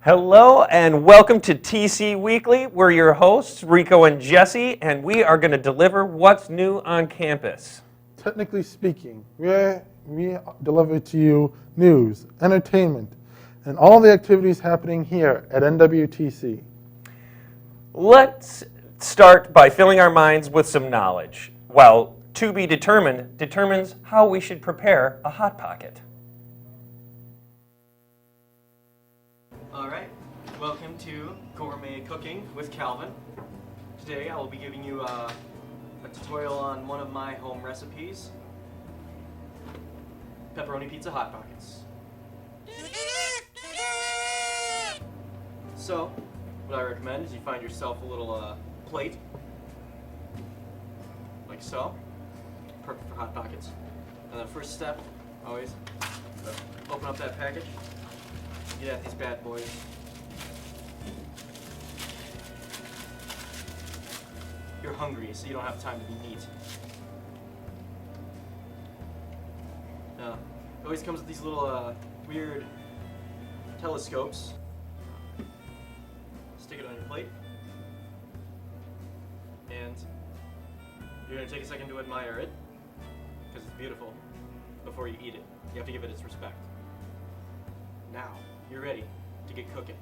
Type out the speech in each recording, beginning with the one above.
Hello and welcome to TC Weekly. We're your hosts, Rico and Jesse, and we are going to deliver what's new on campus. Technically speaking, we deliver to you news, entertainment, and all the activities happening here at NWTC. Let's start by filling our minds with some knowledge. Well, to be determined determines how we should prepare a Hot Pocket. Alright, welcome to Gourmet Cooking with Calvin. Today I will be giving you a tutorial on one of my home recipes, pepperoni pizza Hot Pockets. So, what I recommend is you find yourself a little plate, like so, perfect for Hot Pockets. And the first step, always, open up that package. Get at these bad boys. You're hungry, so you don't have time to be neat. It always comes with these little weird telescopes. Stick it on your plate. And you're going to take a second to admire it, because it's beautiful, before you eat it. You have to give it its respect. Now, you're ready to get cooking.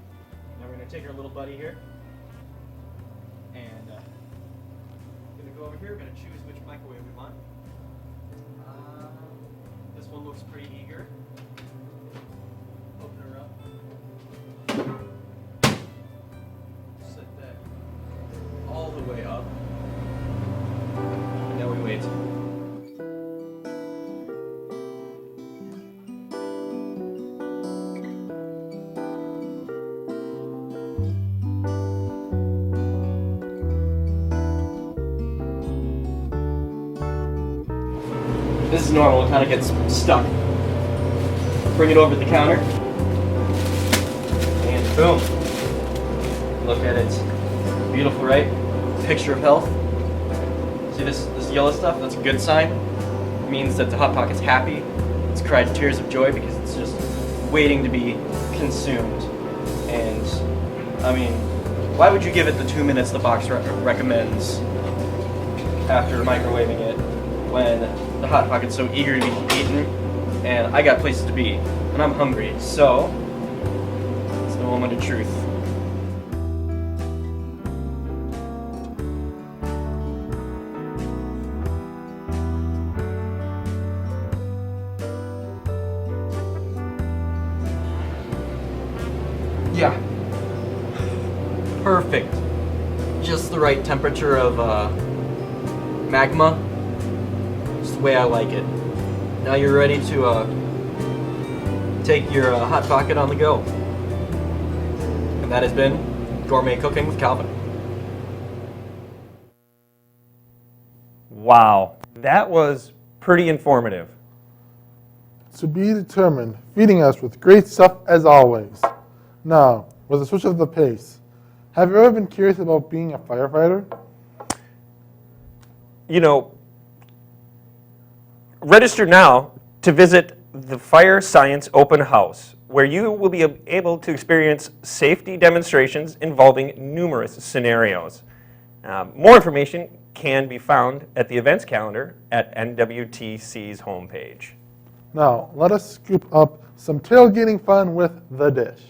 Now we're going to take our little buddy here, and we're going to go over here, we're going to choose which microwave we want. This one looks pretty eager. Open her up. Set that all the way up. And now we wait. This is normal, it kind of gets stuck. Bring it over to the counter. And boom. Look at it. Beautiful, right? Picture of health. See this yellow stuff? That's a good sign. It means that the Hot Pocket's happy. It's cried tears of joy because it's just waiting to be consumed. And, I mean, why would you give it the 2 minutes the box recommends after microwaving it when the Hot Pocket's so eager to be eaten, and I got places to be, and I'm hungry, so it's the moment of truth. Yeah. Perfect. Just the right temperature of magma. Just the way I like it. Now you're ready to take your Hot Pocket on the go. And that has been Gourmet Cooking with Calvin. Wow, that was pretty informative. To be determined, feeding us with great stuff as always. Now, with a switch of the pace, have you ever been curious about being a firefighter? You know, register now to visit the Fire Science Open House, where you will be able to experience safety demonstrations involving numerous scenarios. More information can be found at the events calendar at NWTC's homepage. Now, let us scoop up some tailgating fun with The Dish.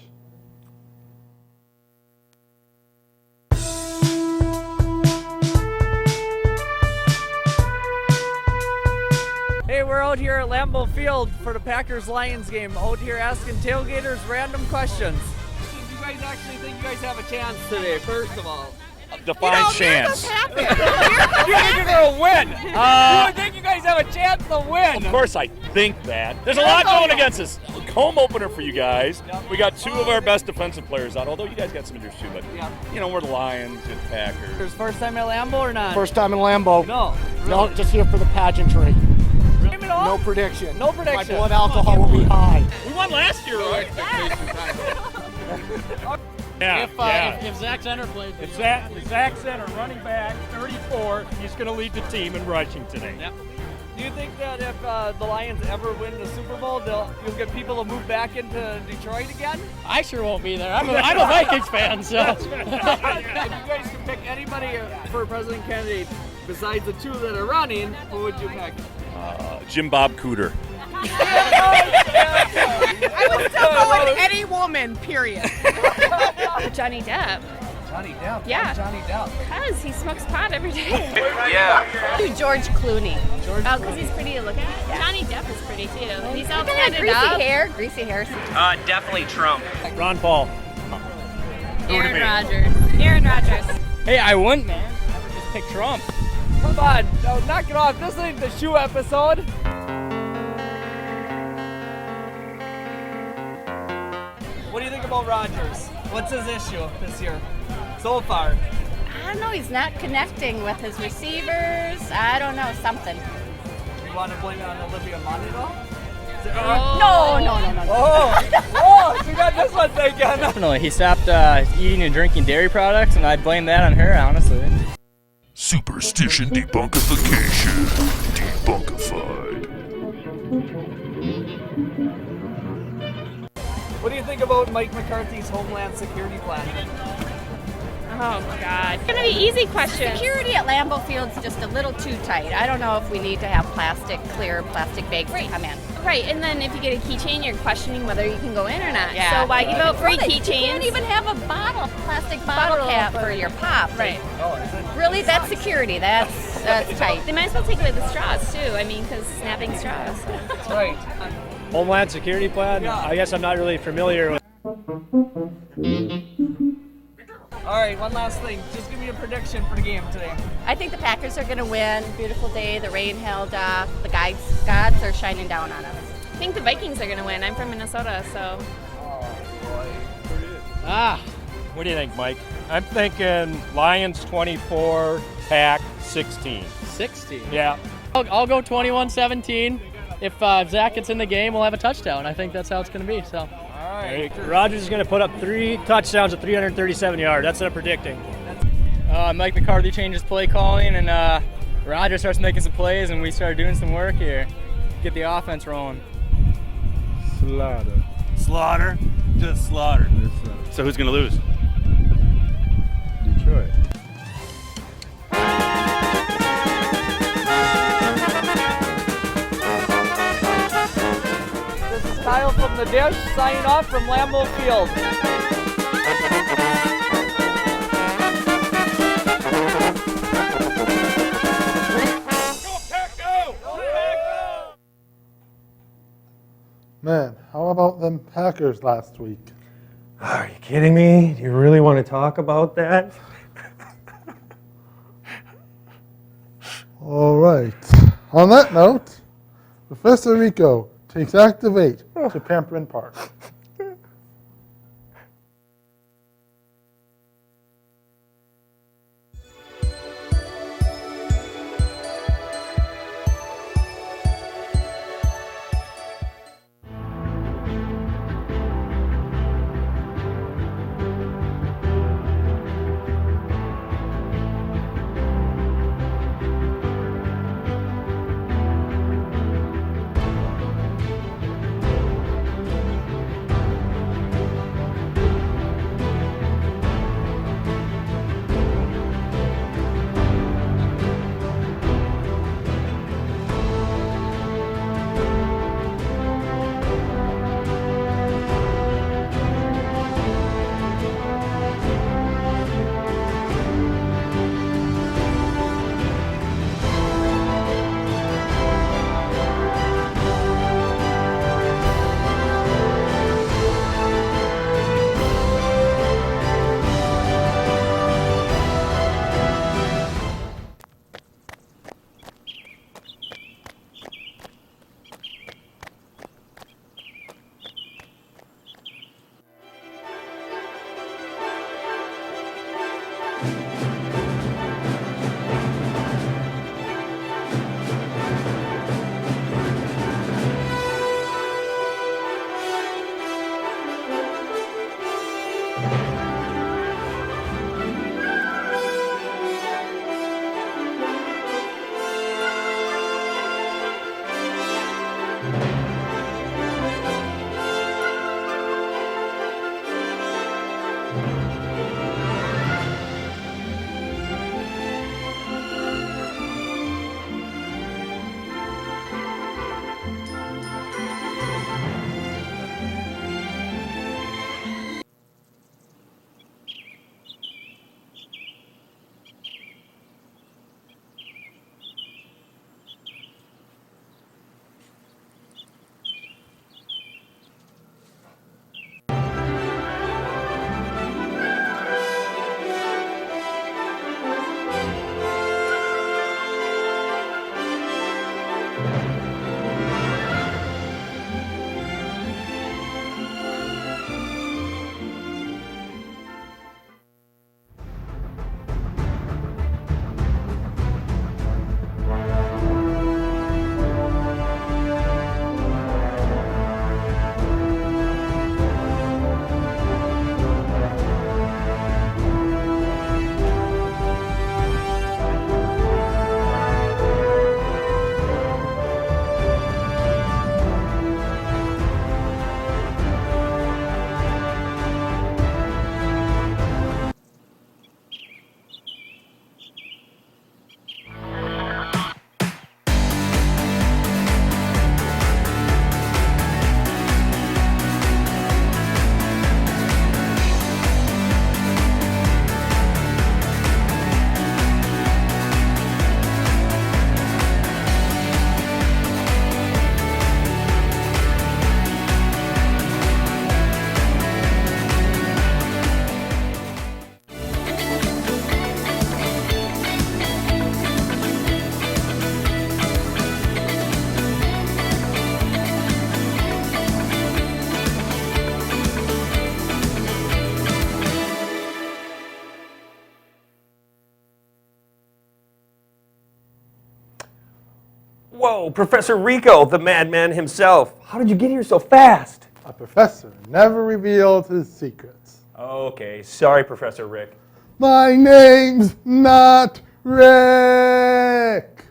Hey, we're out here at Lambeau Field for the Packers-Lions game. Out here asking tailgaters random questions. Do you guys actually think you guys have a chance today, first of all? Define chance. You think you're going to win? You think you guys have a chance to win? Of course I think that. There's a lot going against us. Home opener for you guys. We got two of our best defensive players out, although you guys got some injuries too, but you know, we're the Lions and Packers. First time at Lambeau or not? First time in Lambeau. No. No, just here for the pageantry. Game at all? No prediction. No prediction. My blood alcohol will be high. We won last year, right? If Zach Center plays. If Zach Center, running back, 34, he's going to lead the team in rushing today. Yep. Do you think that if the Lions ever win the Super Bowl, you'll get people to move back into Detroit again? I sure won't be there. I'm a Vikings fan, so. If you guys could pick anybody for president candidate besides the two that are running, who would you pick? Jim Bob Cooter. I would still go with any woman, period. Johnny Depp. Johnny Depp. Yeah. Johnny Depp. Because he smokes pot every day. Yeah. George Clooney. Oh, because he's pretty to look at? Yeah. Johnny Depp is pretty too. He's all Greasy tatted up. hair. Greasy hair. Definitely Trump. Ron Paul. Aaron Rodgers. Aaron Rodgers. Hey, I wouldn't, man. I would just pick Trump. Come on, no, knock it off. This ain't the shoe episode. What do you think about Rodgers? What's his issue this year so far? I don't know. He's not connecting with his receivers. I don't know. Something. You want to blame it on Olivia Munn at all? No. Oh, so you got this one taken. Definitely. He stopped eating and drinking dairy products, and I'd blame that on her, honestly. Superstition debunkification. Debunkified. What do you think about Mike McCarthy's Homeland Security plan? Oh, God. It's going to be easy questions. Security at Lambeau Field's just a little too tight. I don't know if we need to have clear plastic bags to come in. Right, and then if you get a keychain, you're questioning whether you can go in or not. Yeah. So why give out free You can't keychains? even have a plastic bottle cap for your pop. Right. Really, that's security. That's tight. They might as well take away the straws, too. I mean, because snapping straws. That's right. Homeland Security Plan? Yeah. I guess I'm not really familiar with. All right, one last thing. Just give me a prediction for the game today. I think the Packers are going to win. Beautiful day. The rain held off. The gods are shining down on us. I think the Vikings are going to win. I'm from Minnesota, so. What do you think, Mike? I'm thinking Lions 24, Pack 16. 60. Yeah. I'll go 21-17. If Zach gets in the game, we'll have a touchdown. I think that's how it's going to be. So. All right. Rodgers is going to put up 3 touchdowns at 337 yards. That's what I'm predicting. Mike McCarthy changes play calling, and Rodgers starts making some plays, and we start doing some work here. Get the offense rolling. Slaughter? Just slaughter. So who's going to lose? Detroit. This is Kyle from the Dish signing off from Lambeau Field. Man, how about them Packers last week? Are you kidding me? Do you really want to talk about that? All right. On that note, Professor Rico takes Active 8 to Pamperin Park. Whoa, Professor Rico, the madman himself. How did you get here so fast? A professor never reveals his secrets. Okay, sorry, Professor Rick. My name's not Rick.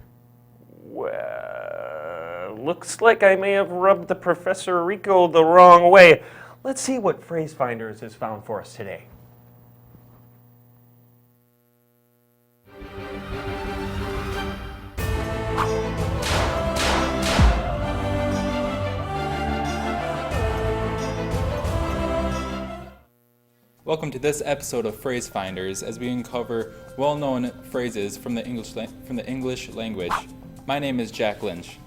Well, looks like I may have rubbed the Professor Rico the wrong way. Let's see what Phrase Finders has found for us today. Welcome to this episode of Phrase Finders, as we uncover well-known phrases from the English language. My name is Jack Lynch.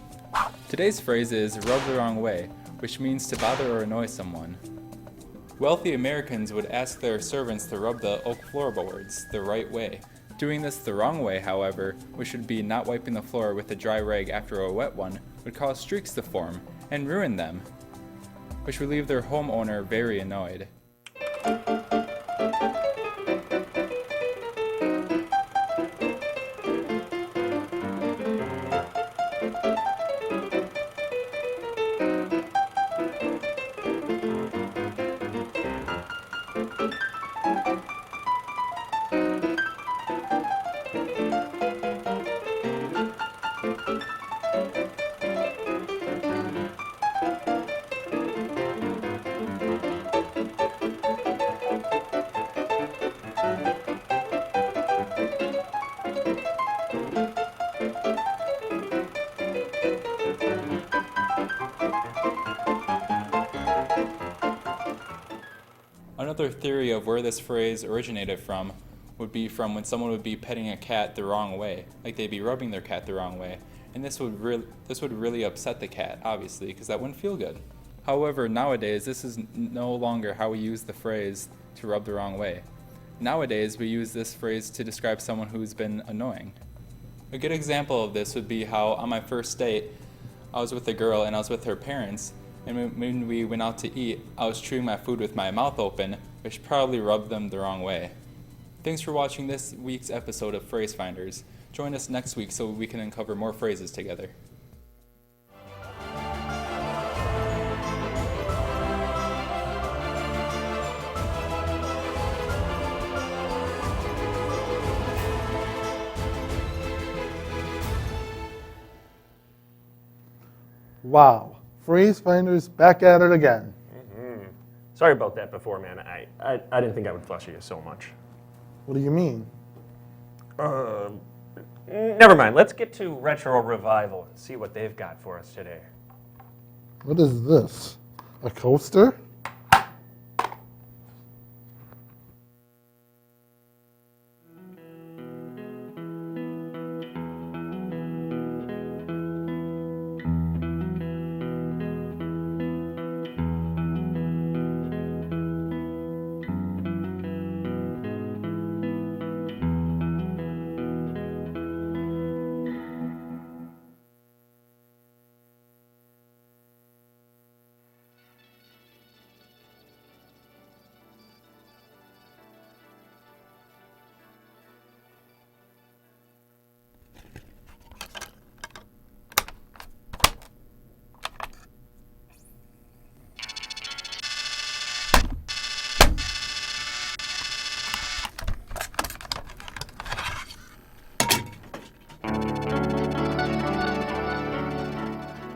Today's phrase is rub the wrong way, which means to bother or annoy someone. Wealthy Americans would ask their servants to rub the oak floorboards the right way. Doing this the wrong way, however, which would be not wiping the floor with a dry rag after a wet one, would cause streaks to form and ruin them, which would leave their homeowner very annoyed. Another theory of where this phrase originated from would be from when someone would be petting a cat the wrong way, like they'd be rubbing their cat the wrong way, and this would really upset the cat, obviously, because that wouldn't feel good. However, nowadays, this is no longer how we use the phrase to rub the wrong way. Nowadays, we use this phrase to describe someone who's been annoying. A good example of this would be how on my first date, I was with a girl and I was with her parents, and when we went out to eat, I was chewing my food with my mouth open, which probably rubbed them the wrong way. Thanks for watching this week's episode of Phrase Finders. Join us next week so we can uncover more phrases together. Wow. Phrase Finders back at it again. Mm-hmm. Sorry about that before, man. I didn't think I would fluster you so much. What do you mean? Never mind. Let's get to Retro Revival and see what they've got for us today. What is this? A coaster?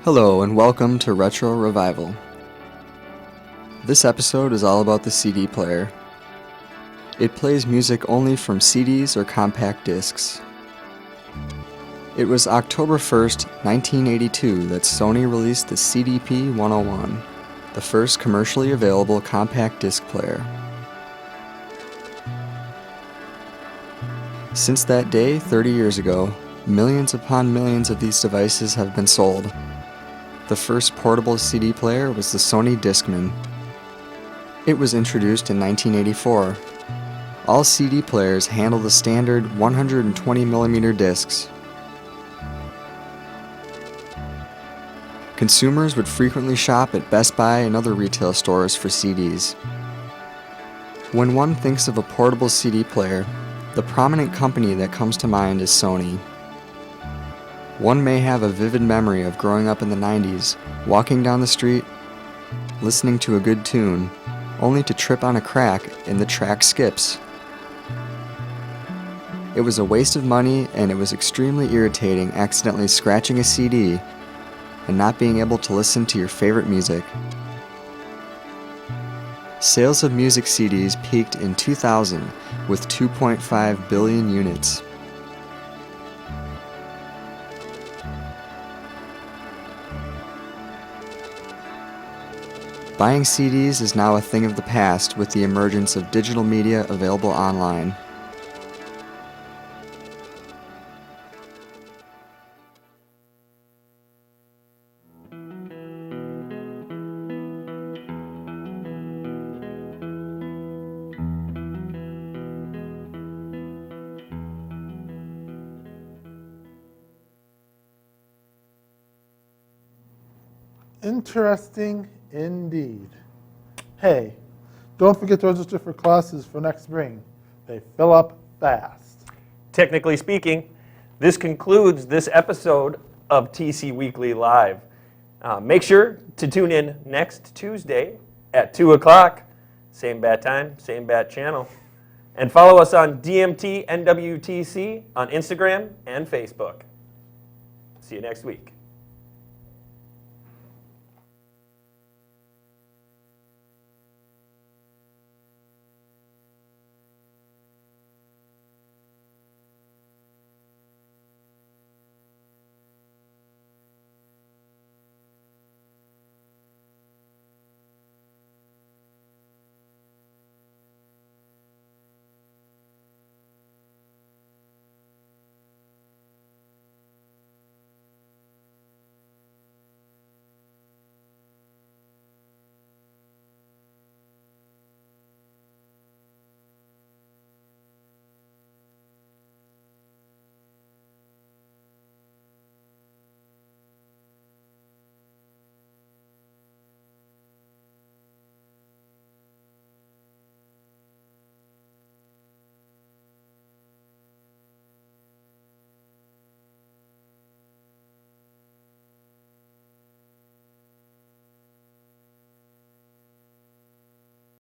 Hello and welcome to Retro Revival. This episode is all about the CD player. It plays music only from CDs or compact discs. It was October 1st, 1982 that Sony released the CDP-101, the first commercially available compact disc player. Since that day, 30 years ago, millions upon millions of these devices have been sold. The first portable CD player was the Sony Discman. It was introduced in 1984. All CD players handle the standard 120mm discs. Consumers would frequently shop at Best Buy and other retail stores for CDs. When one thinks of a portable CD player, the prominent company that comes to mind is Sony. One may have a vivid memory of growing up in the 90s, walking down the street, listening to a good tune, only to trip on a crack and the track skips. It was a waste of money, and it was extremely irritating accidentally scratching a CD and not being able to listen to your favorite music. Sales of music CDs peaked in 2000 with 2.5 billion units. Buying CDs is now a thing of the past with the emergence of digital media available online. Interesting indeed. Hey, don't forget to register for classes for next spring. They fill up fast. Technically speaking, this concludes this episode of TC Weekly Live. Make sure to tune in next Tuesday at 2 o'clock. Same bat time, same bat channel. And follow us on DMT NWTC on Instagram and Facebook. See you next week.